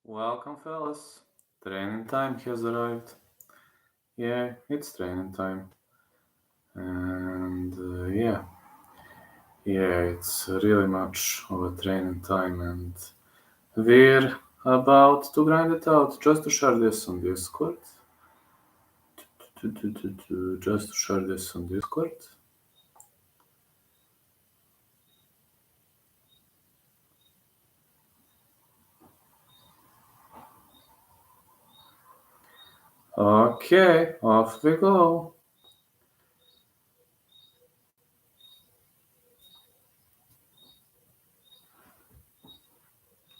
Welcome, fellas. Training time has arrived. Yeah, it's training time. And it's really much of a training time. And we're about to grind it out. Just to share this on Discord. Just to share this on Discord. Okay, off we go.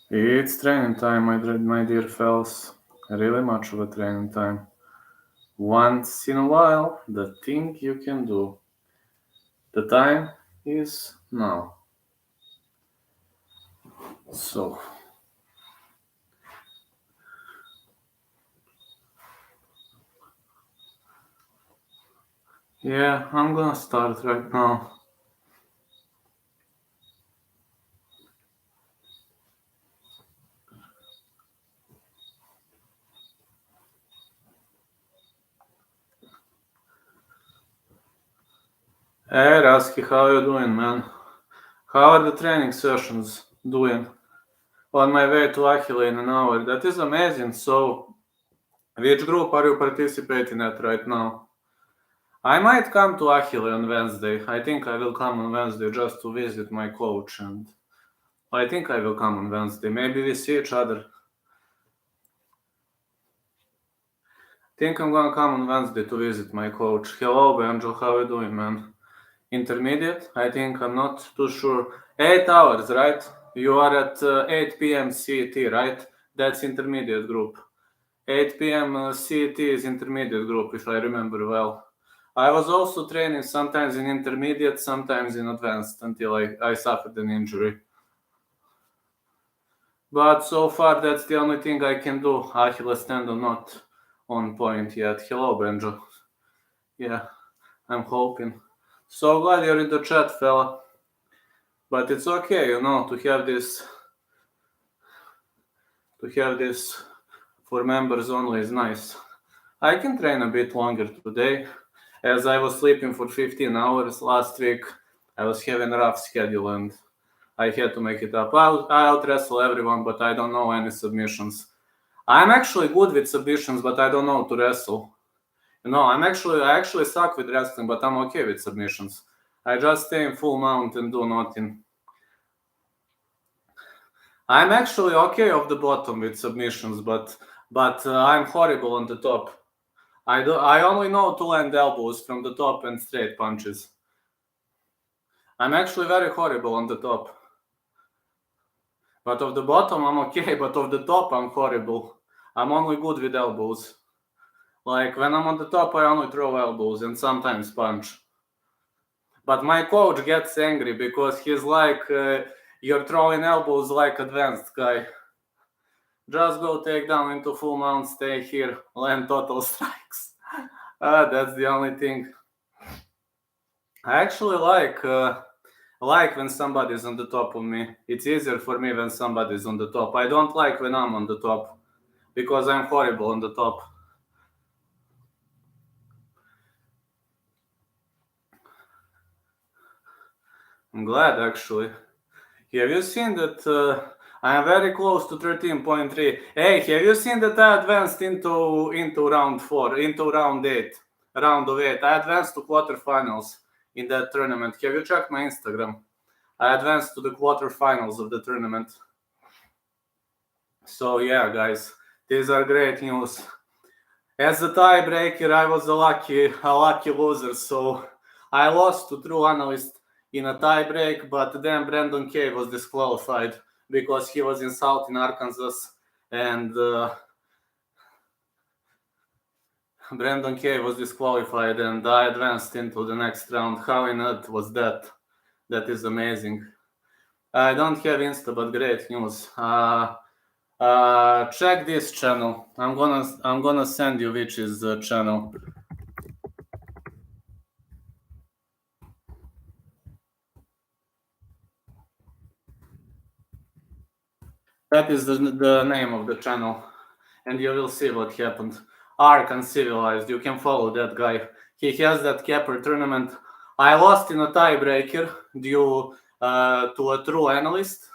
It's training time, my dear fellas. Really much of a training time. Once in a while, the thing you can do. The time is now. So, yeah, I'm gonna start right now. Hey, Raski, how you doing, man? How are the training sessions doing? On my way to Achille in an hour. That is amazing. So, which group are you participating at right now? I might come to Achille on Wednesday. I think I will come on Wednesday just to visit my coach, and I think I will come on Wednesday. Maybe we see each other. Think I'm gonna come on Wednesday to visit my coach. Hello, Benjo, how you doing, man? Intermediate, I think, I'm not too sure. 8 hours, right? You are at 8 p.m. CET, right? That's intermediate group. 8 p.m. CET is intermediate group, if I remember well. I was also training sometimes in intermediate, sometimes in advanced, until I suffered an injury. But so far, that's the only thing I can do. Achilles tendon not on point yet. Hello, Benjo. Yeah, I'm hoping. So glad you're in the chat, fella. But it's okay, to have this for members only is nice. I can train a bit longer today, as I was sleeping for 15 hours last week. I was having a rough schedule and I had to make it up. I'll wrestle everyone, but I don't know any submissions. I'm actually good with submissions, but I don't know to wrestle. I actually suck with wrestling, but I'm okay with submissions. I just stay in full mount and do nothing. I'm actually okay off the bottom with submissions, but I'm horrible on the top. I only know to land elbows from the top and straight punches. I'm actually very horrible on the top. But off the bottom I'm okay, but off the top I'm horrible. I'm only good with elbows. Like when I'm on the top I only throw elbows and sometimes punch. But my coach gets angry because he's like, you're throwing elbows like advanced guy. Just go take down into full mount, stay here, land total strikes. That's the only thing. I actually like when somebody's on the top of me. It's easier for me when somebody's on the top. I don't like when I'm on the top because I'm horrible on the top. I'm glad, actually. Have you seen that I am very close to 13.3? Hey, have you seen that I advanced into round 4, into round 8, round of 8? I advanced to quarterfinals in that tournament. Have you checked my Instagram? I advanced to the quarterfinals of the tournament. So yeah, guys, these are great news. As a tiebreaker, I was a lucky loser, so I lost to True Analyst in a tiebreak, but then Brandon Kay was disqualified because he was in South in Arkansas, and Brandon Kay was disqualified, and I advanced into the next round. How in earth was that? That is amazing. I don't have Insta, but great news. Check this channel. I'm gonna send you which is the channel. That is the name of the channel, and you will see what happened. Ark Uncivilized, you can follow that guy. He has that capper tournament. I lost in a tiebreaker due to a true analyst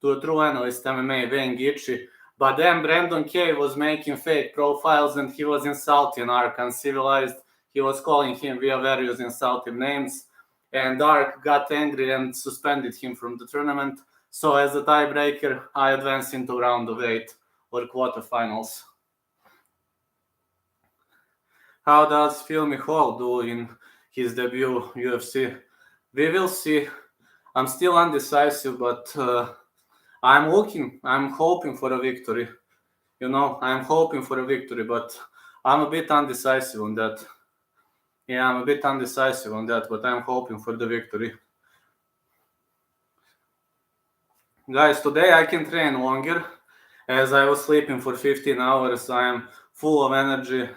MMA, Wayne Gitchy. But then Brandon Kay was making fake profiles and he was insulting Ark Uncivilized. He was calling him via various insulting names. And Ark got angry and suspended him from the tournament. So as a tiebreaker, I advanced into round of 8 or quarterfinals. How does Phil Hall do in his debut UFC? We will see. I'm still undecisive, but I'm hoping for a victory. I'm hoping for a victory, but I'm a bit undecisive on that. Yeah, I'm a bit undecisive on that, but I'm hoping for the victory. Guys, today I can train longer. As I was sleeping for 15 hours, I am full of energy.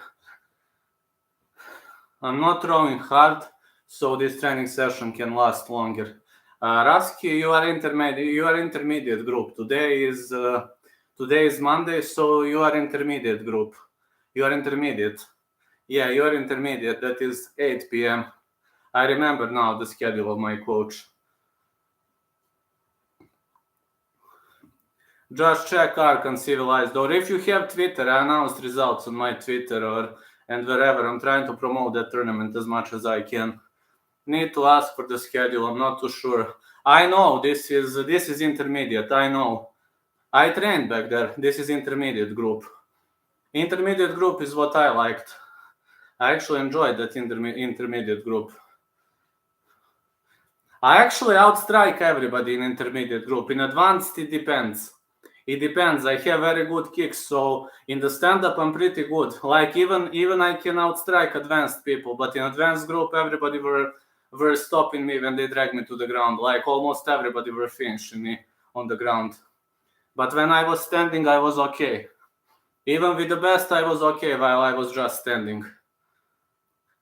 I'm not throwing hard, so this training session can last longer. Raski, you are intermediate group. Today is Monday, so you are intermediate group. You are intermediate. Yeah, you are intermediate. That is 8 p.m. I remember now the schedule of my coach. Just check Ark Uncivilized, or if you have Twitter, I announced results on my Twitter and wherever. I'm trying to promote that tournament as much as I can. Need to ask for the schedule. I'm not too sure. I know this is intermediate. I know. I trained back there. This is intermediate group. Intermediate group is what I liked. I actually enjoyed that intermediate group. I actually outstrike everybody in intermediate group. In advanced, it depends. It depends. I have very good kicks, so in the stand-up, I'm pretty good. Like even I can outstrike advanced people, but in advanced group, everybody were stopping me when they dragged me to the ground. Like almost everybody were finishing me on the ground. But when I was standing, I was okay. Even with the best, I was okay while I was just standing.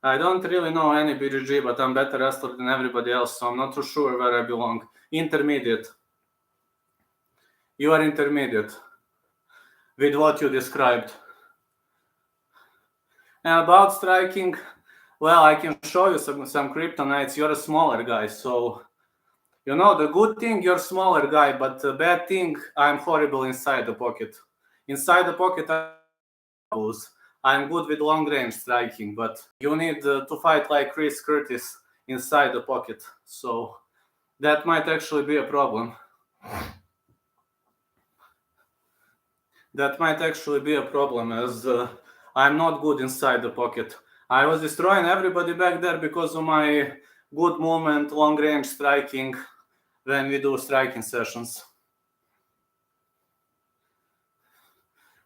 I don't really know any BGG, but I'm better wrestler than everybody else, so I'm not too sure where I belong. Intermediate. You are intermediate with what you described. And about striking, well, I can show you some kryptonites. You're a smaller guy, so the good thing, you're a smaller guy, but the bad thing, I'm horrible inside the pocket. Inside the pocket, I'm good with long range striking, but you need to fight like Chris Curtis inside the pocket. So that might actually be a problem. That might actually be a problem, as I'm not good inside the pocket. I was destroying everybody back there because of my good movement, long range striking when we do striking sessions.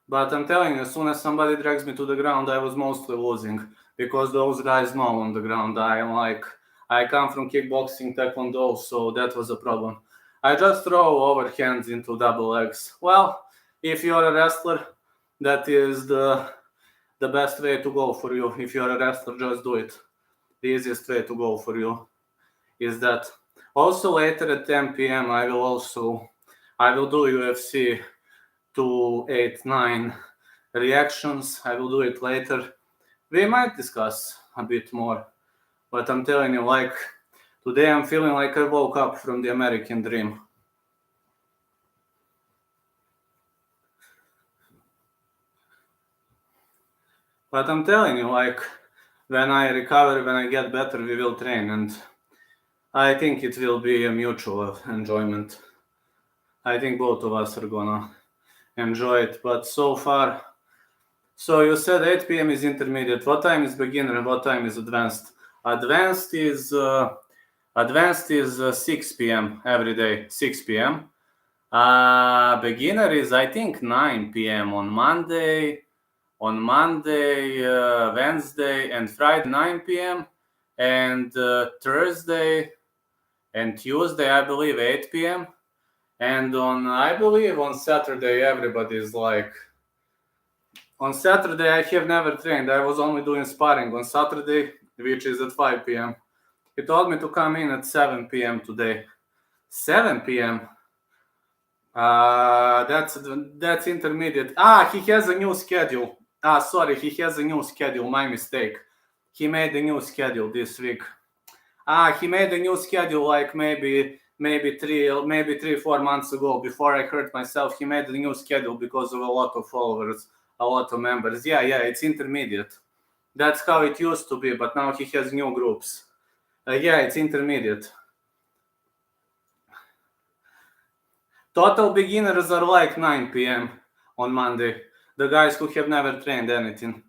But I'm telling you, as soon as somebody drags me to the ground, I was mostly losing because those guys know on the ground. I come from kickboxing, taekwondo, so that was a problem. I just throw overhands into double legs. Well, if you're a wrestler, that is the best way to go for you. If you're a wrestler, just do it. The easiest way to go for you is that. Also later at 10 p.m. I will do UFC 289 reactions. I will do it later. We might discuss a bit more, but I'm telling you, like today I'm feeling like I woke up from the American dream. But I'm telling you, like when I recover, when I get better, we will train, and I think it will be a mutual enjoyment. I think both of us are gonna enjoy it. But so far, so you said 8 p.m. is intermediate. What time is beginner and what time is advanced? Advanced is 6 p.m. every day. 6 p.m. Beginner is I think 9 p.m. on Monday, Wednesday, and Friday 9 p.m. and Thursday and Tuesday I believe 8 p.m. And I believe on Saturday everybody is like. On Saturday I have never trained. I was only doing sparring on Saturday, which is at 5 p.m. He told me to come in at 7 p.m. today. 7 p.m. That's intermediate. He has a new schedule. Sorry, he has a new schedule. My mistake. He made a new schedule this week. He made a new schedule like maybe 3-4 months ago. Before I hurt myself, he made a new schedule because of a lot of followers, a lot of members. Yeah, it's intermediate. That's how it used to be, but now he has new groups. Yeah, it's intermediate. Total beginners are like 9 p.m. on Monday. The guys who have never trained anything.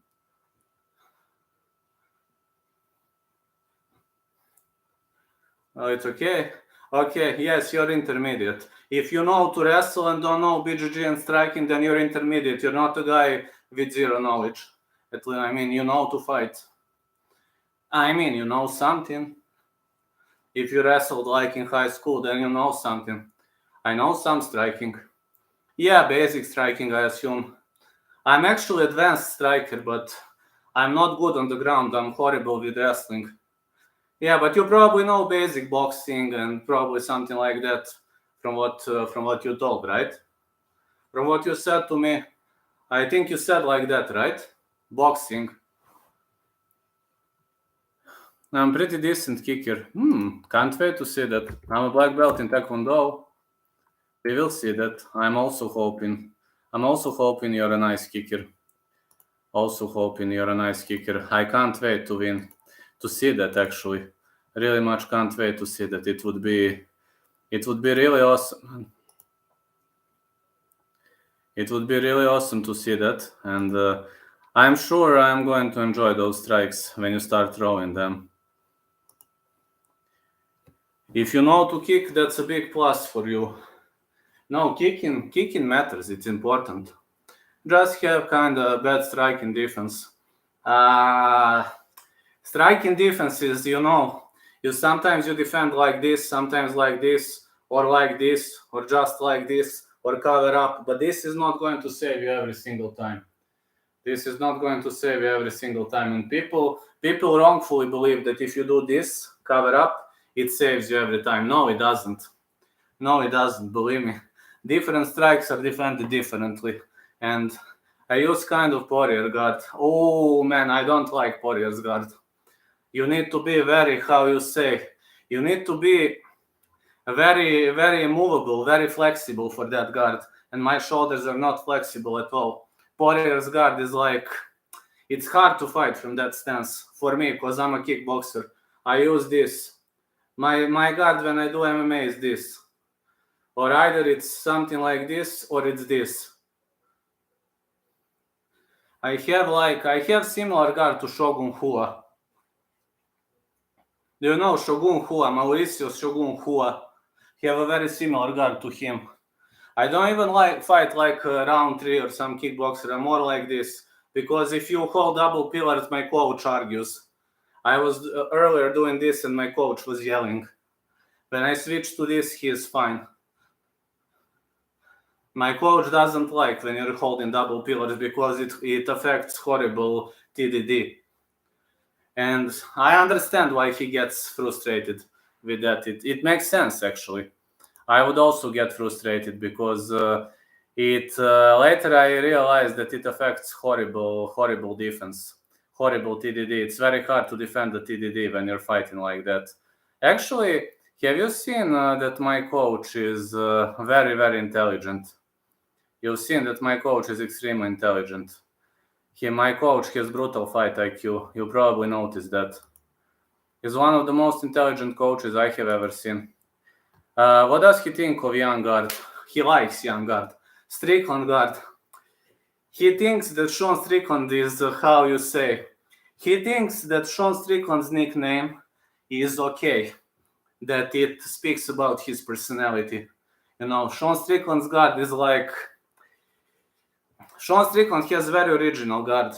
Oh, it's okay. Okay, yes, you're intermediate. If you know to wrestle and don't know BJJ and striking, then you're intermediate. You're not a guy with zero knowledge. I mean, you know to fight. I mean, you know something. If you wrestled like in high school, then you know something. I know some striking. Yeah, basic striking, I assume. I'm actually advanced striker, but I'm not good on the ground. I'm horrible with wrestling. Yeah, but you probably know basic boxing and probably something like that from what you told, right? From what you said to me, I think you said like that, right? Boxing. I'm pretty decent kicker. Can't wait to see that. I'm a black belt in Taekwondo. We will see that. I'm also hoping you're a nice kicker. I can't wait to win. To see that actually. Really much can't wait to see that. It would be really awesome. It would be really awesome to see that, and I'm sure I'm going to enjoy those strikes when you start throwing them. If you know to kick, that's a big plus for you. No, kicking matters. It's important. Just have kind of bad striking defense. Striking defense is, you sometimes you defend like this, sometimes like this, or just like this, or cover up. But this is not going to save you every single time. And people wrongfully believe that if you do this, cover up, it saves you every time. No, it doesn't. Believe me. Different strikes are defended differently. And I use kind of Poirier guard. Oh man, I don't like Poirier's guard. You need to be very very, very immovable, very flexible for that guard. And my shoulders are not flexible at all. Poirier's guard is like, it's hard to fight from that stance for me because I'm a kickboxer. I use this. My guard when I do MMA is this. Or either it's something like this or it's this. I have similar guard to Shogun Hua. Do you know Shogun Hua, Mauricio Shogun Hua? Have a very similar guard to him. I don't even fight like round 3 or some kickboxer. I'm more like this. Because if you hold double pillars, my coach argues. I was earlier doing this and my coach was yelling. When I switch to this, he is fine. My coach doesn't like when you're holding double pillars because it affects horrible TDD. And I understand why he gets frustrated with that. It makes sense, actually. I would also get frustrated because later I realized that it affects horrible defense, horrible TDD. It's very hard to defend the TDD when you're fighting like that. Actually, have you seen that my coach is very, very intelligent? You've seen that my coach is extremely intelligent. My coach has brutal fight IQ. You probably noticed that. He's one of the most intelligent coaches I have ever seen. What does he think of young guard? He likes young guard. Strickland guard. He thinks that Sean Strickland is how you say. He thinks that Sean Strickland's nickname is okay. That it speaks about his personality. Sean Strickland's guard is like... Sean Strickland has very original guard.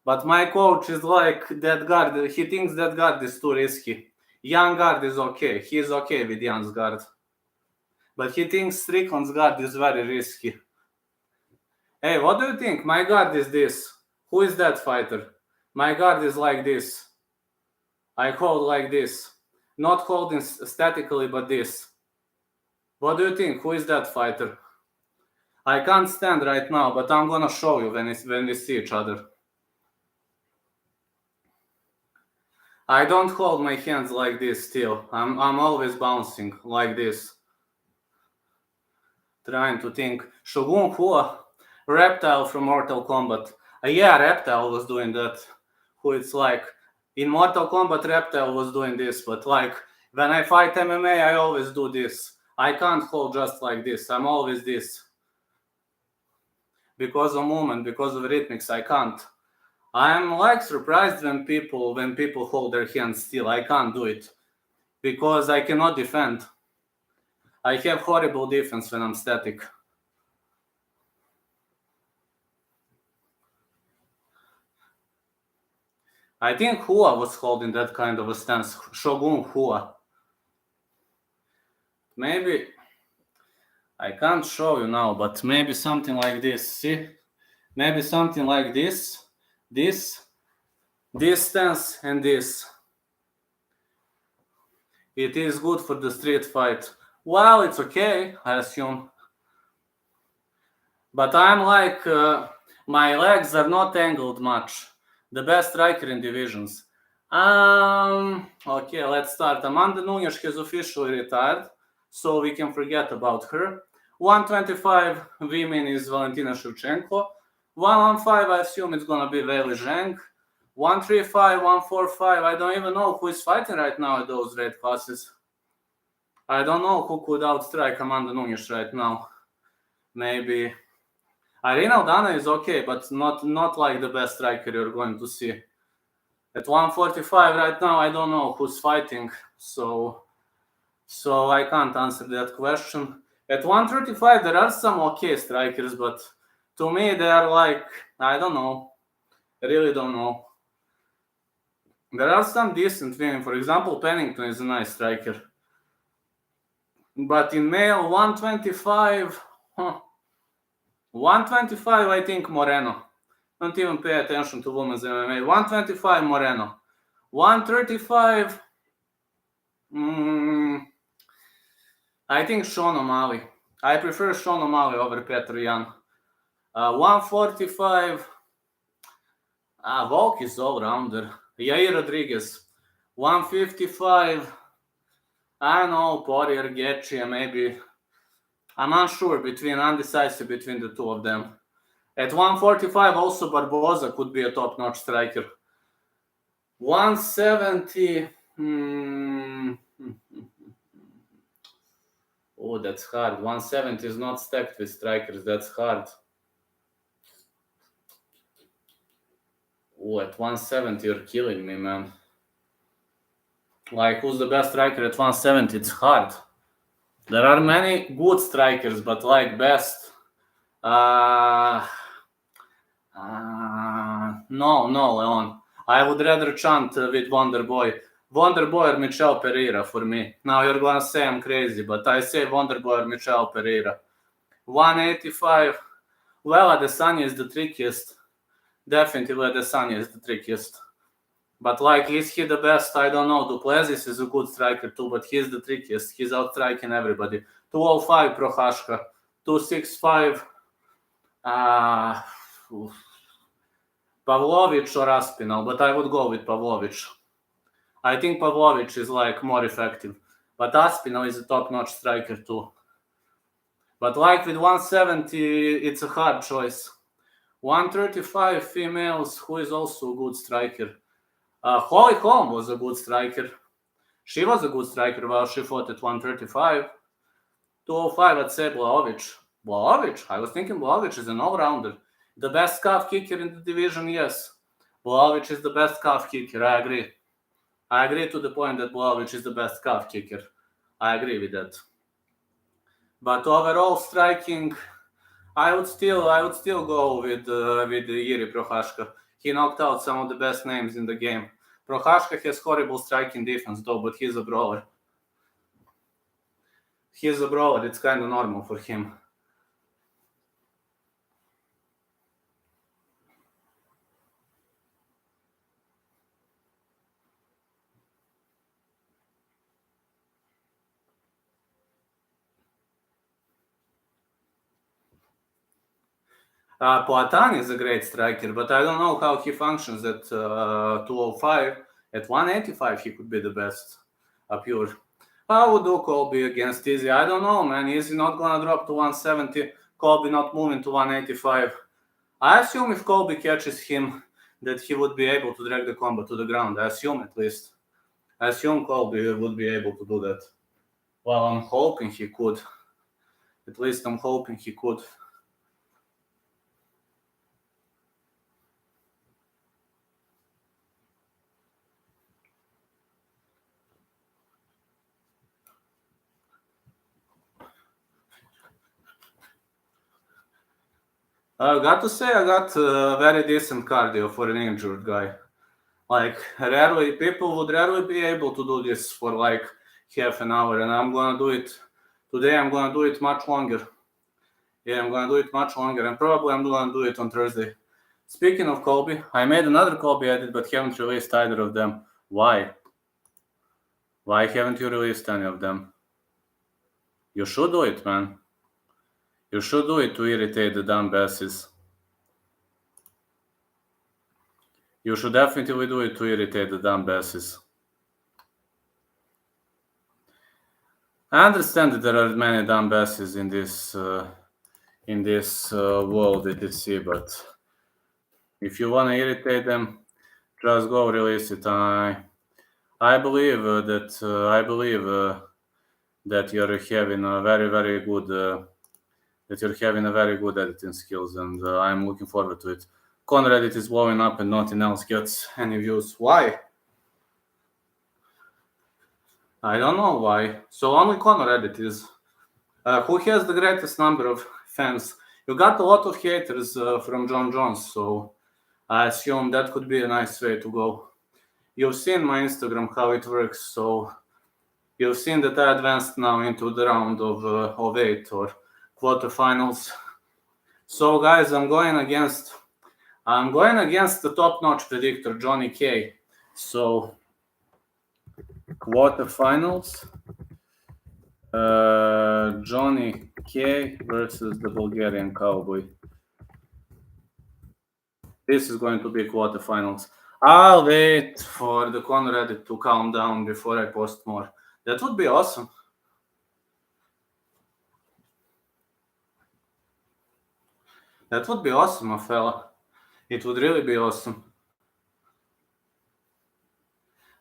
But my coach is like that guard. He thinks that guard is too risky. Young guard is okay. He is okay with Young's guard. But he thinks Strickland's guard is very risky. Hey, what do you think? My guard is this. Who is that fighter? My guard is like this. I hold like this. Not holding statically, but this. What do you think? Who is that fighter? I can't stand right now, but I'm gonna show you when we see each other. I don't hold my hands like this still. I'm always bouncing like this. Trying to think. Shogun Hua, Reptile from Mortal Kombat. Yeah, Reptile was doing that. Who it's like in Mortal Kombat, Reptile was doing this, but like when I fight MMA, I always do this. I can't hold just like this. I'm always this. Because of movement, because of rhythmics, I can't. I'm like surprised when people hold their hands still. I can't do it because I cannot defend. I have horrible defense when I'm static. I think Hua was holding that kind of a stance. Shogun Hua. Maybe I can't show you now, but maybe something like this. See? Maybe something like this stance, and this. It is good for the street fight. Well, it's okay, I assume. But I'm like, my legs are not angled much. The best striker in divisions. Okay, let's start. Amanda Nunes has officially retired, so we can forget about her. 125 women is Valentina Shevchenko. 115, I assume it's gonna be Weili Zheng. 135, 145, I don't even know who is fighting right now at those weight classes. I don't know who could outstrike Amanda Nunes right now. Maybe Irina Aldana is okay, but not like the best striker you're going to see. At 145 right now, I don't know who's fighting, so I can't answer that question. At 135, there are some okay strikers, but to me, they are like, I don't know. I really don't know. There are some decent women. For example, Pennington is a nice striker. But in male, 125, 125, I think Moreno. Don't even pay attention to women's MMA. 125, Moreno. 135, I think Sean O'Malley. I prefer Sean O'Malley over Petr Yan. 145, Volk is all-rounder. Yair Rodriguez. 155, I don't know, Poirier, Gaethje, maybe. I'm unsure, undecisive between the two of them. At 145, also Barboza could be a top-notch striker. 170, oh, that's hard. 170 is not stacked with strikers. That's hard. Oh, at 170, you're killing me, man. Like, who's the best striker at 170? It's hard. There are many good strikers, but like best. No, Leon. I would rather chant with Wonderboy. Wonderboy or Michel Pereira for me. Now you're gonna say I'm crazy, but I say Wonderboy or Michel Pereira. 185. Well, Adesanya is the trickiest. Definitely Adesanya is the trickiest. But like, is he the best? I don't know. Duplessis is a good striker too, but he's the trickiest. He's outstriking everybody. 205 Prochazka. 265 Pavlovich or Aspinall, but I would go with Pavlovich. I think Pavlovich is like more effective, but Aspinall is a top-notch striker too. But like with 170, it's a hard choice. 135 females, who is also a good striker. Holly Holm was a good striker. She was a good striker while she fought at 135. 205, I'd say Blaovic. Blaovic? I was thinking Blaovic is an all-rounder. The best calf kicker in the division, yes. Blaovic is the best calf kicker, I agree. I agree to the point that Blaovic is the best calf kicker. I agree with that. But overall striking, I would still go with Jiri Prochazka. He knocked out some of the best names in the game. Prochazka has horrible striking defense though, but he's a brawler. He's a brawler. It's kind of normal for him. Poatan is a great striker, but I don't know how he functions at 205. At 185, he could be the best. Pure. How would do Colby against Izzy? I don't know, man. Izzy not gonna drop to 170. Colby not moving to 185. I assume if Colby catches him, that he would be able to drag the combat to the ground. I assume, at least. I assume Colby would be able to do that. Well, I'm hoping he could. At least I'm hoping he could. I got to say, I got very decent cardio for an injured guy. Like, rarely, people would rarely be able to do this for like half an hour, and I'm gonna do it today. I'm gonna do it much longer. Yeah, I'm gonna do it much longer, and probably I'm gonna do it on Thursday. Speaking of Colby, I made another Colby edit, but haven't released either of them. Why? Why haven't you released any of them? You should do it, man. You should do it to irritate the dumb basses. You should definitely do it to irritate the dumb basses. I understand that there are many dumb basses in this world, etc. But if you want to irritate them, just go release it. I believe that you're having a very good editing skills, and I'm looking forward to it. Conrad, it is blowing up and nothing else gets any views. Why? I don't know why. So only Conrad it is. Who has the greatest number of fans? You got a lot of haters from John Jones, so I assume that could be a nice way to go. You've seen my Instagram, how it works, so you've seen that I advanced now into the round of 8 or quarterfinals. So guys, I'm going against the top-notch predictor, Johnny K. So quarterfinals, Johnny K versus the Bulgarian Cowboy. This is going to be quarterfinals. I'll wait for the Conrad to calm down before I post more. That would be awesome. That would be awesome, my fella. It would really be awesome.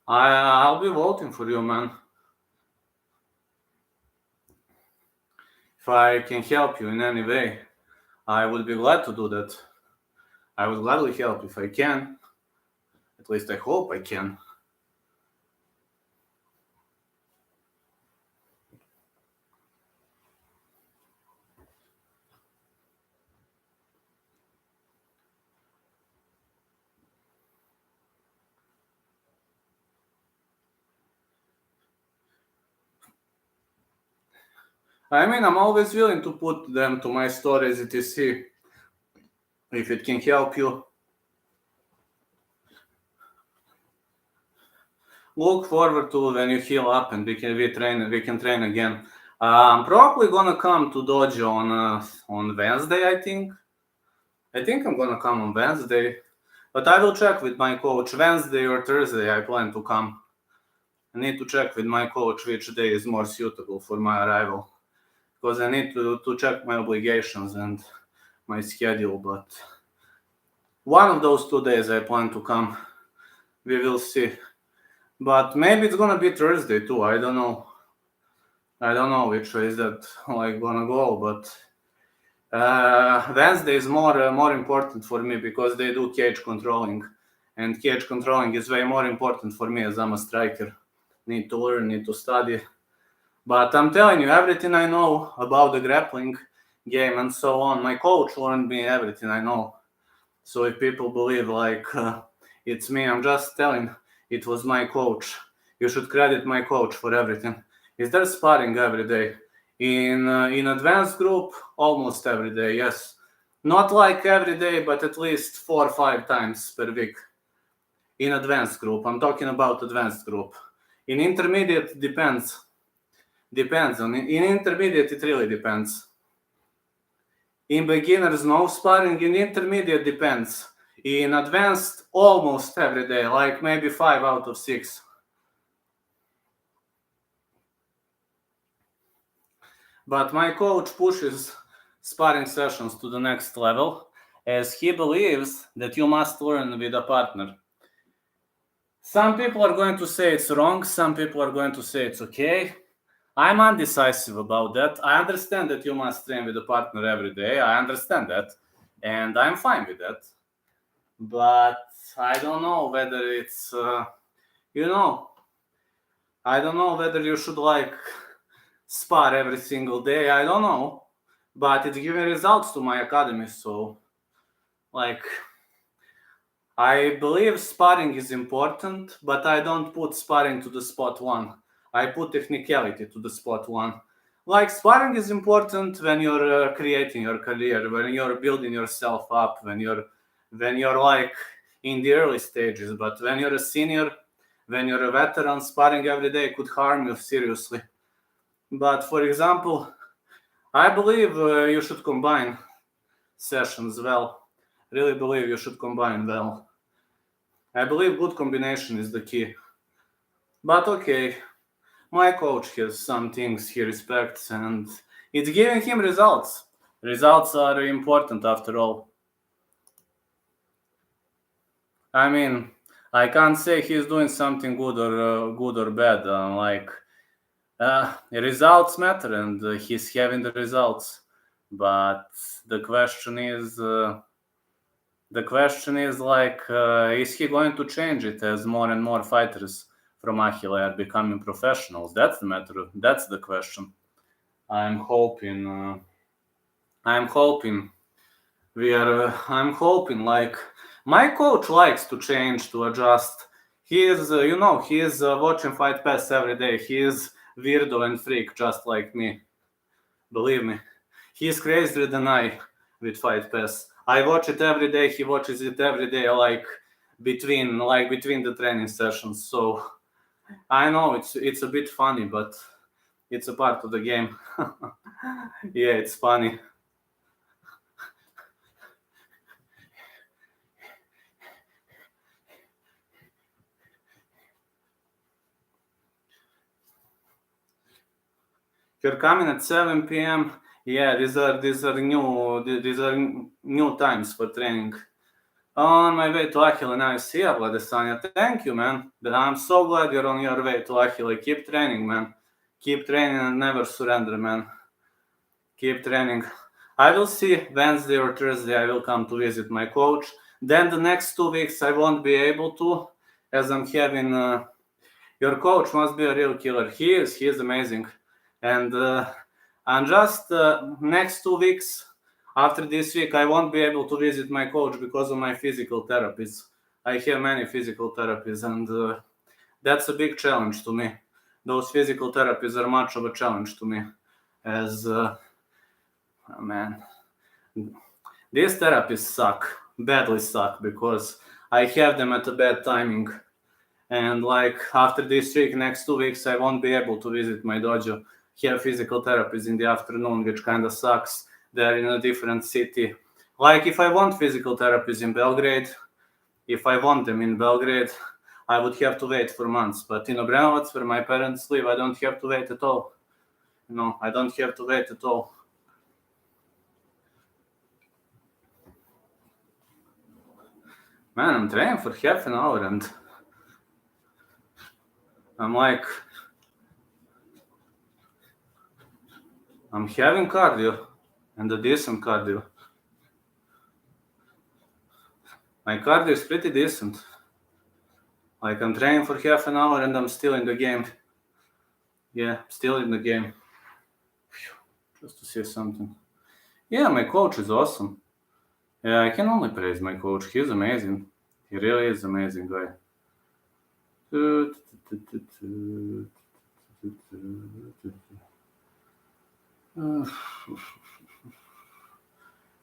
I'll be voting for you, man. If I can help you in any way, I would be glad to do that. I would gladly help if I can. At least I hope I can. I mean, I'm always willing to put them to my stories, etc. If it can help you. Look forward to when you heal up and we can train again. I'm probably gonna come to dojo on Wednesday, I think. I think I'm gonna come on Wednesday, but I will check with my coach. Wednesday or Thursday I plan to come. I need to check with my coach which day is more suitable for my arrival, because I need to check my obligations and my schedule, but one of those 2 days I plan to come. We will see. But maybe it's gonna be Thursday too. I don't know. I don't know which way is that like gonna go, but Wednesday is more important for me because they do cage controlling, and cage controlling is way more important for me as I'm a striker. Need to learn, need to study. But I'm telling you, everything I know about the grappling game and so on, my coach learned me everything I know. So if people believe like it's me, I'm just telling. It was my coach. You should credit my coach for everything. Is there sparring every day? In advanced group, almost every day, yes. Not like every day, but at least 4 or 5 times per week. In advanced group, I'm talking about advanced group. In intermediate, depends. In intermediate, it really depends. In beginners, no sparring. In intermediate, depends. In advanced, almost every day, like maybe 5 out of 6. But my coach pushes sparring sessions to the next level, as he believes that you must learn with a partner. Some people are going to say it's wrong, some people are going to say it's okay. I'm undecisive about that. I understand that you must train with a partner every day. I understand that. And I'm fine with that. But I don't know whether it's, I don't know whether you should spar every single day. I don't know. But it's giving results to my academy. So, I believe sparring is important, but I don't put sparring to the spot one. I put technicality to the spot one. Sparring is important when you're creating your career, when you're building yourself up, when you're in the early stages. But when you're a senior, when you're a veteran, sparring every day could harm you seriously. But for example, I believe you should combine sessions well. Really believe you should combine well. I believe good combination is the key. But okay, my coach has some things he respects and it's giving him results. Results are important after all. I mean, I can't say he's doing something good or bad. Results matter and he's having the results. But the question is, is he going to change it as more and more fighters from Achille are becoming professionals? That's the matter. That's the question. I'm hoping. I'm hoping my coach likes to change, to adjust. He is, watching Fight Pass every day. He is weirdo and freak, just like me. Believe me, he is crazier than I with Fight Pass. I watch it every day. He watches it every day, between the training sessions. So I know it's a bit funny, but it's a part of the game. Yeah, it's funny. You're coming at 7 p.m. Yeah, these are new times for training. On my way to Achille now, see you, Vladisanya. Thank you, man. I'm so glad you're on your way to Achille. Keep training, man. Keep training and never surrender, man. Keep training. I will see Wednesday or Thursday. I will come to visit my coach. Then the next 2 weeks I won't be able to, as I'm having. Your coach must be a real killer. He is amazing. And just next 2 weeks, after this week, I won't be able to visit my coach because of my physical therapies. I have many physical therapies, and that's a big challenge to me. Those physical therapies are much of a challenge to me. As, man, these therapies badly suck, because I have them at a bad timing. And after this week, next 2 weeks, I won't be able to visit my dojo. Have physical therapies in the afternoon, which kind of sucks. They're in a different city. If I want physical therapies in Belgrade, if I want them in Belgrade, I would have to wait for months. But in Obrenovac, where my parents live, I don't have to wait at all. I don't have to wait at all. Man, I'm training for half an hour and I'm having cardio and a decent cardio. My cardio is pretty decent. I'm training for half an hour and I'm still in the game. Yeah, still in the game. Just to say something. Yeah, my coach is awesome. Yeah, I can only praise my coach. He's amazing. He really is amazing guy.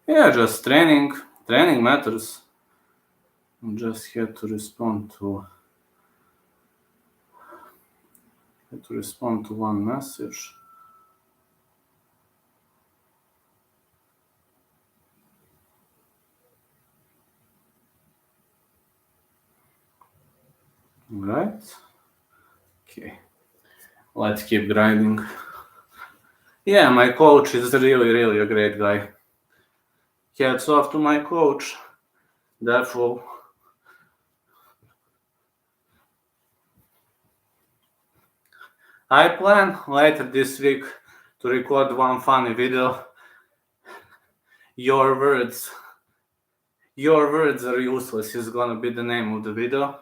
Yeah, just training. Training matters. I just had to respond to one message. Right? Okay. Let's keep grinding. Yeah, my coach is really a great guy. Hats off to my coach. Therefore, I plan later this week to record one funny video. Your words are useless is gonna be the name of the video,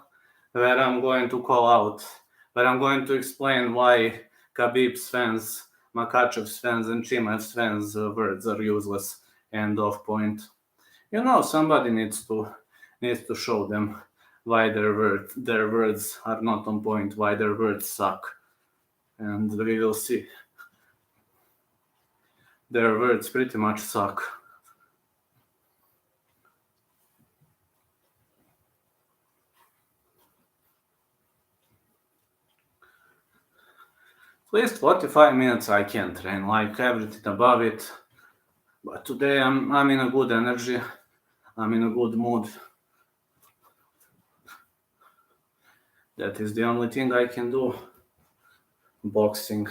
where I'm going to call out, where I'm going to explain why Khabib's fans, Makhachev's fans, and Chimev's fans' words are useless and off point. You know, somebody needs to show them why their words are not on point, why their words suck, and we will see. Their words pretty much suck. At least 45 minutes I can train, like everything above it. But today I'm in a good energy. I'm in a good mood. That is the only thing I can do. Boxing.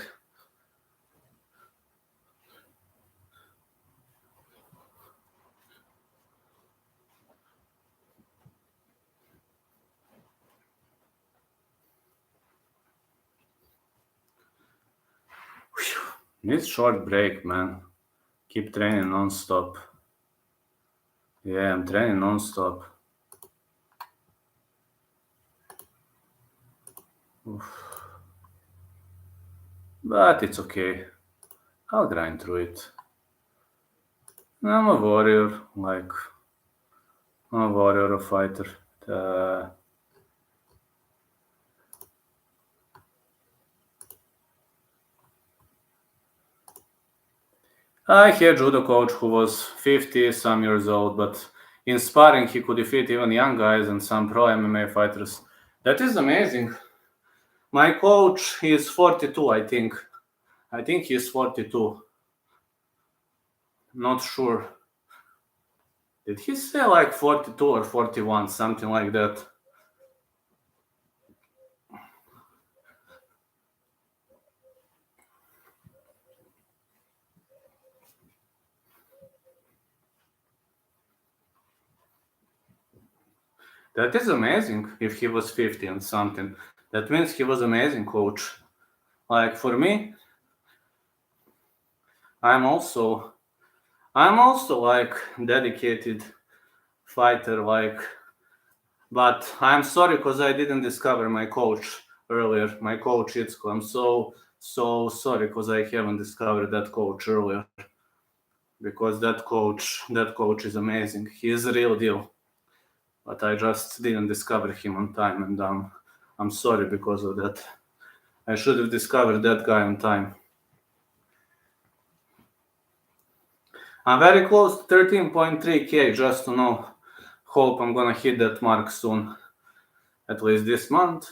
Need short break, man. Keep training non-stop. Yeah, I'm training non-stop. Oof. But it's okay. I'll grind through it. I'm a warrior, like I'm a warrior, a fighter. I had judo coach who was 50 some years old, but in sparring he could defeat even young guys and some pro MMA fighters. That is amazing. My coach is 42, I think. I think he's 42. Not sure. Did he say like 42 or 41, something like that? That is amazing if he was 50 and something. That means he was amazing coach. Like for me, I'm also like dedicated fighter, like, but I'm sorry because I didn't discover my coach earlier, my coach Itzko. I'm so sorry because I haven't discovered that coach earlier. Because that coach is amazing. He is a real deal. But I just didn't discover him on time, and I'm sorry because of that. I should have discovered that guy on time. I'm very close to 13.3k, just to know. Hope I'm gonna hit that mark soon, at least this month.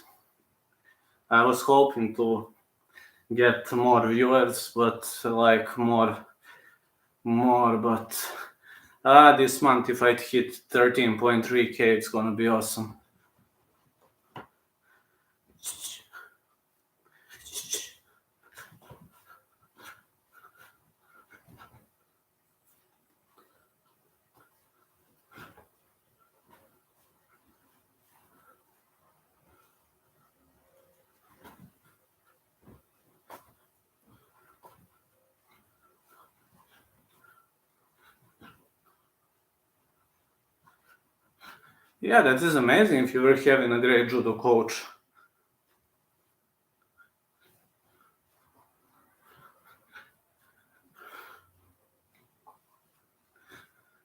I was hoping to get more viewers, but like more, but this month if I hit 13.3k, it's gonna be awesome. Yeah, that is amazing if you were having a great judo coach.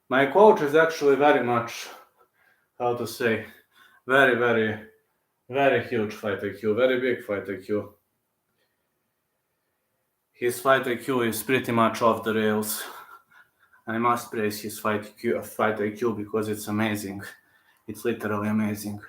My coach is actually very much, how to say, very huge fight IQ, very big fight IQ. His fight IQ is pretty much off the rails. I must praise his fight IQ because it's amazing. It's literally amazing.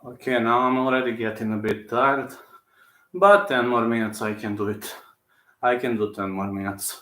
Okay, now I'm already getting a bit tired. But 10 more minutes I can do it. I can do 10 more minutes.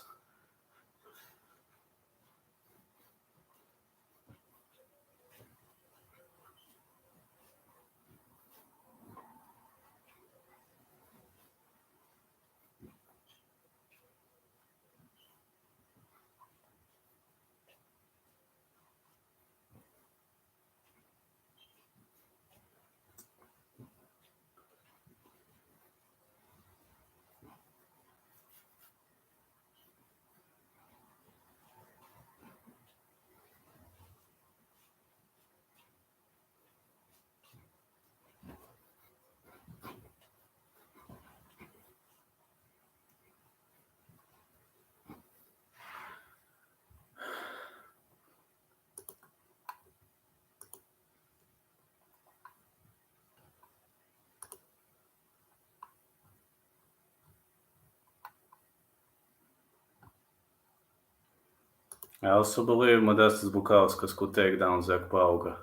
I also believe Modestas Bukauskas could take down Zach Pauga.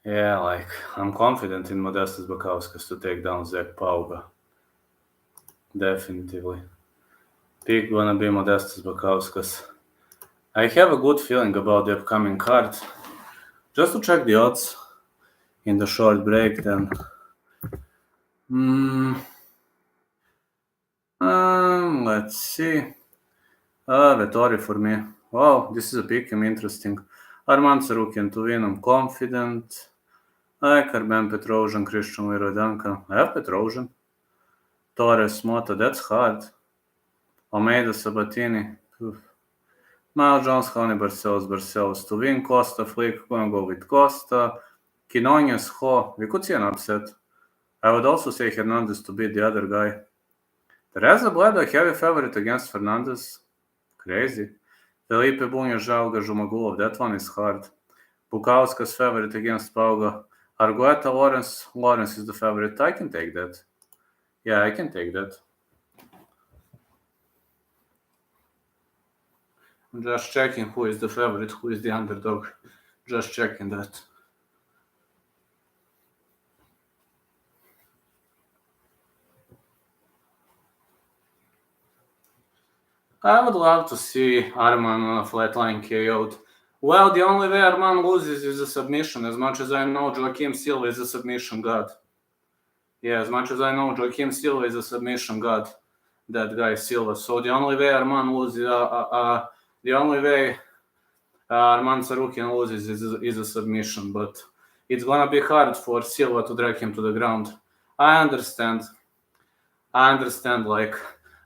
Yeah, like, I'm confident in Modestas Bukauskas to take down Zach Pauga. Definitively. Pick gonna be Modestas Bukauskas. I have a good feeling about the upcoming card. Just to check the odds in the short break, then. Let's see. Vettori for me. Wow, this is a pick. I'm interesting. Arman Sarukian to win. I'm confident. Carben Petrosian, Christian Leroy Duncan. I have Petrosian. Torres Mota. That's hard. Almeida Sabatini. Miles Jones, Honey Barcelos to win. Costa Flick. Gonna go with Costa. Quinones, Ho. We could see an upset. I would also say Hernandez to beat the other guy. Teresa Bledo, heavy favorite against Fernandez. Crazy. Felipe Bunja, Žalga, Žumagulov. That one is hard. Bukauskas favorite against Pauga. Argueta, Lawrence. Lawrence is the favorite. I can take that. Yeah, I can take that. I'm just checking who is the favorite, who is the underdog. Just checking that. I would love to see Arman on a flatline KO'd. Well, the only way Arman loses is a submission. As much as I know, Joaquim Silva is a submission god. Yeah, as much as I know, Joaquim Silva is a submission god. That guy Silva. So the only way Arman loses, the only way Arman Sarukian loses is a submission. But it's gonna be hard for Silva to drag him to the ground. I understand. Like,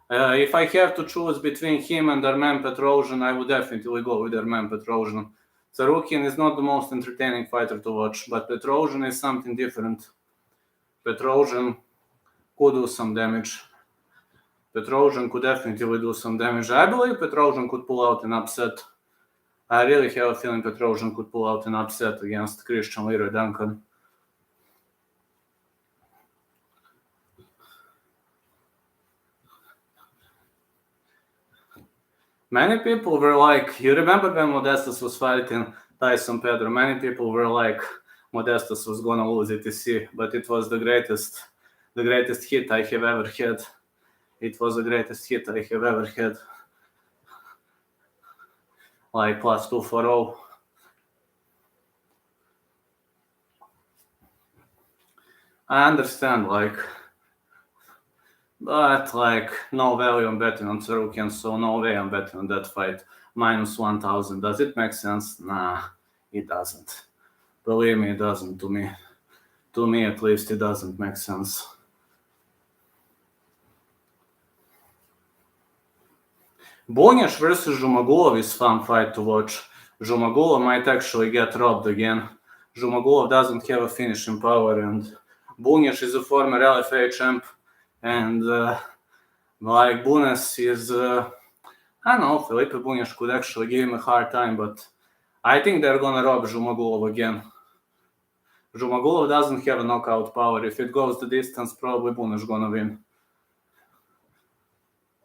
if I have to choose between him and Armen Petrosian, I would definitely go with Armen Petrosian. Sarukian is not the most entertaining fighter to watch, but Petrosian is something different. Petrosian could do some damage. Petrosian could definitely do some damage. I believe Petrosian could pull out an upset. I really have a feeling Petrosian could pull out an upset against Christian Leroy Duncan. Many people were like, you remember when Modestas was fighting Tyson Pedro? Many people were like, Modestas was gonna lose etc. But it was the greatest hit I have ever had. It was the greatest hit I have ever had. Like +240. I understand, like, but like, no value on betting on Sarukian, so no way I'm betting on that fight. -1,000. Does it make sense? Nah, it doesn't. Believe me, it doesn't to me. To me, at least, it doesn't make sense. Bunjac versus Zhumagulov is fun fight to watch. Zhumagulov might actually get robbed again. Zhumagulov doesn't have a finishing power, and Bunjac is a former LFA champ, and like Bunes is, I don't know, Felipe Bunjac could actually give him a hard time, but I think they're gonna rob Zhumagulov again. Zhumagulov doesn't have a knockout power. If it goes the distance, probably Bunjac gonna win.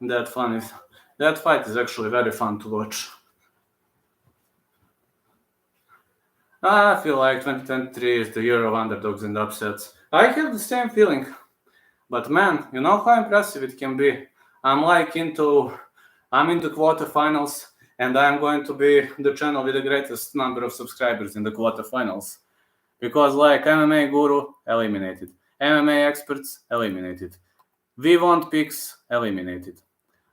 That fight is actually very fun to watch. I feel like 2023 is the year of underdogs and upsets. I have the same feeling. But man, you know how impressive it can be. I'm into quarterfinals, and I'm going to be the channel with the greatest number of subscribers in the quarterfinals. Because like MMA guru, eliminated. MMA experts, eliminated. We want picks, eliminated.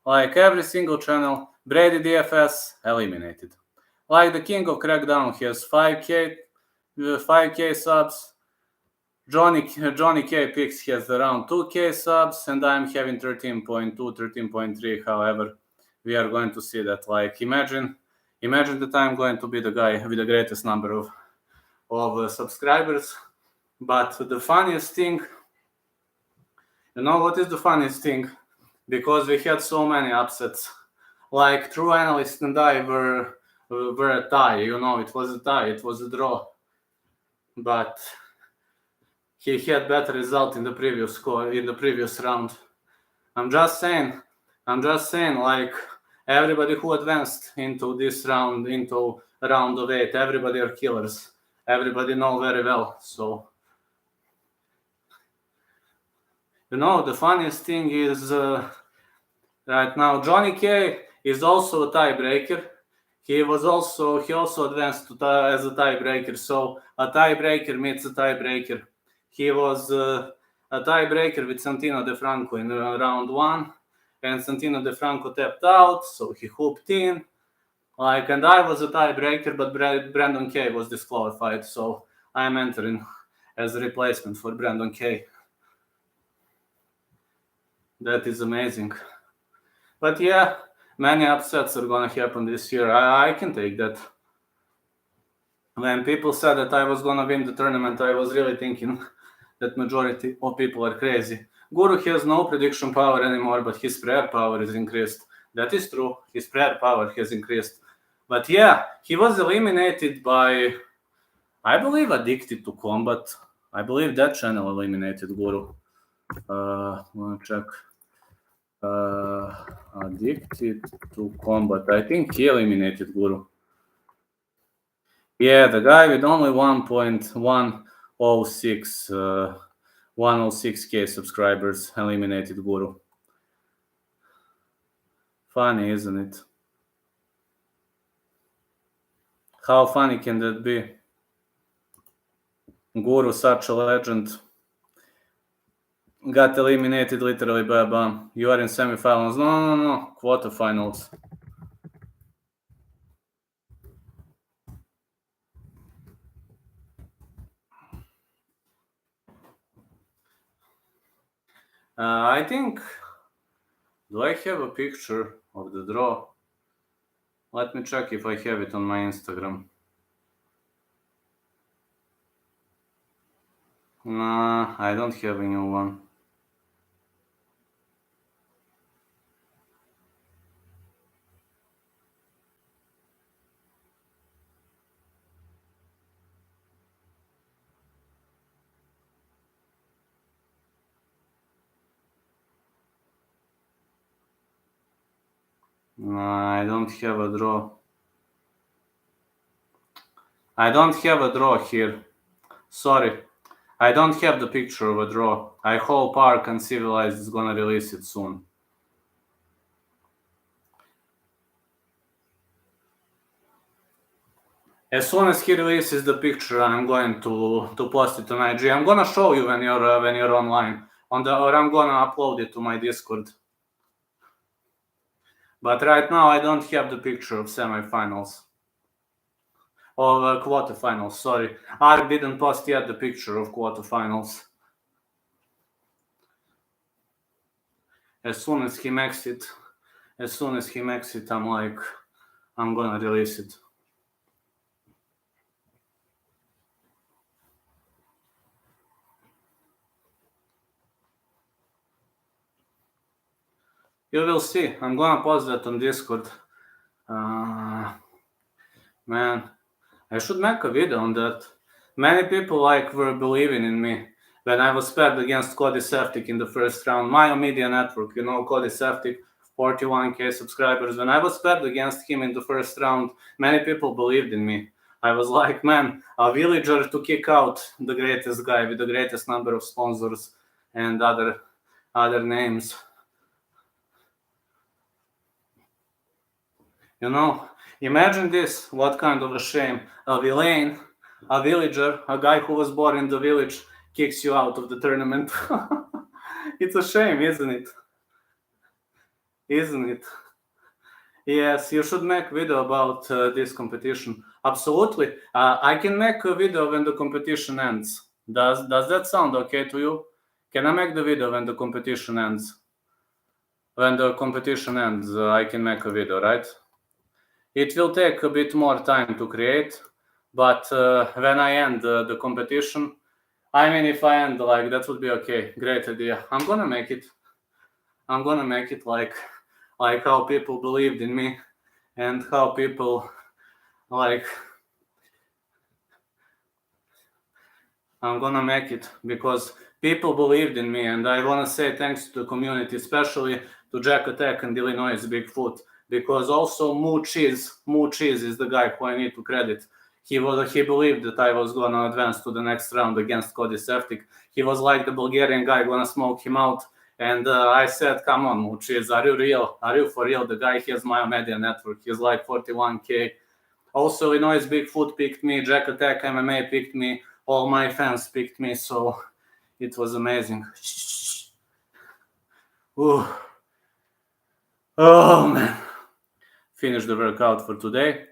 Like every single channel, Brady DFS, eliminated. Like the king of crackdown has 5k subs. Johnny K Picks has around 2k subs, and I'm having 13.2, 13.3. However, we are going to see that. Like, imagine that I'm going to be the guy with the greatest number of subscribers. But the funniest thing, you know what is the funniest thing? Because we had so many upsets. Like, True Analyst and I were a tie. You know, it was a tie. It was a draw. But he had better result in the previous round. I'm just saying, like, everybody who advanced into this round, into round of 8, everybody are killers. Everybody know very well. So, you know, the funniest thing is right now, Johnny K is also a tiebreaker. He also advanced as a tiebreaker. So a tiebreaker meets a tiebreaker. He was a tiebreaker with Santino DeFranco in round 1, and Santino DeFranco tapped out, so he hooped in. Like, and I was a tiebreaker, but Brandon K was disqualified, so I'm entering as a replacement for Brandon K. That is amazing. But yeah, many upsets are gonna happen this year. I can take that. When people said that I was gonna win the tournament, I was really thinking that majority of people are crazy. Guru has no prediction power anymore, but his prayer power is increased. That is true. His prayer power has increased. But yeah, he was eliminated by, I believe, Addicted to Combat. I believe that channel eliminated Guru. Wanna check. Addicted to Combat. I think he eliminated Guru. Yeah, the guy with only 106k subscribers eliminated Guru. Funny, isn't it? How funny can that be? Guru, such a legend, got eliminated literally by bam. You are in semifinals. No. Quarterfinals. I think, do I have a picture of the draw? Let me check if I have it on my Instagram. Nah, I don't have a new one. Nah, I don't have a draw. I don't have a draw here. Sorry. I don't have the picture of a draw. I hope Ark Uncivilized is gonna release it soon. As soon as he releases the picture, I'm going to post it on IG. I'm gonna show you when you're online or I'm gonna upload it to my Discord. But right now, I don't have the picture of semifinals or quarterfinals. Sorry, Ark didn't post yet the picture of quarterfinals. As soon as he makes it, I'm gonna release it. You will see. I'm gonna post that on Discord. Man, I should make a video on that. Many people were believing in me when I was paired against Cody Seftic in the first round. My media network, you know, Cody Seftic, 41k subscribers. When I was paired against him in the first round, many people believed in me. I was like, man, a villager to kick out the greatest guy with the greatest number of sponsors and other names. You know, imagine this, what kind of a shame. A villain, a villager, a guy who was born in the village kicks you out of the tournament. It's a shame, isn't it? Isn't it? Yes, you should make video about this competition. Absolutely. I can make a video when the competition ends. Does that sound okay to you? Can I make the video when the competition ends? When the competition ends, I can make a video, right? It will take a bit more time to create, but when I end the competition, I mean, if I end like that would be okay. Great idea. I'm gonna make it. I'm gonna make it like how people believed in me and how people like. I'm gonna make it because people believed in me, and I wanna say thanks to the community, especially to Jack Attack and Illinois Bigfoot, because also Moo Cheese is the guy who I need to credit. He believed that I was gonna advance to the next round against Cody Septic. He was like the Bulgarian guy gonna smoke him out, and I said, "Come on, Moo Cheese, are you real? Are you for real?" The guy has my media network. He's like 41K. Also, Illinois Bigfoot picked me. Jack Attack MMA picked me. All my fans picked me, so it was amazing. Ooh. Oh man. Finished the workout for today.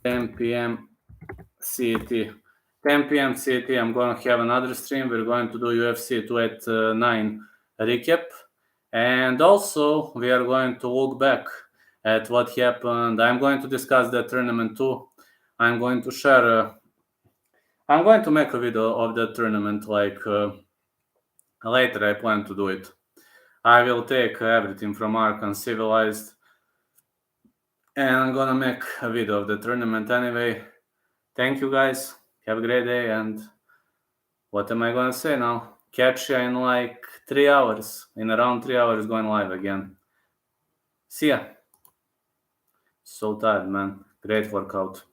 10 p.m. CET. 10 p.m. CET, I'm going to have another stream. We're going to do UFC 289 recap. And also, we are going to look back at what happened. I'm going to discuss that tournament too. I'm going to share... I'm going to make a video of that tournament like later. I plan to do it. I will take everything from Ark Uncivilized and I'm gonna make a video of the tournament anyway. Thank you guys. Have a great day, and what am I gonna say now? Catch you in like 3 hours. In around 3 hours going live again. See ya. So tired, man. Great workout.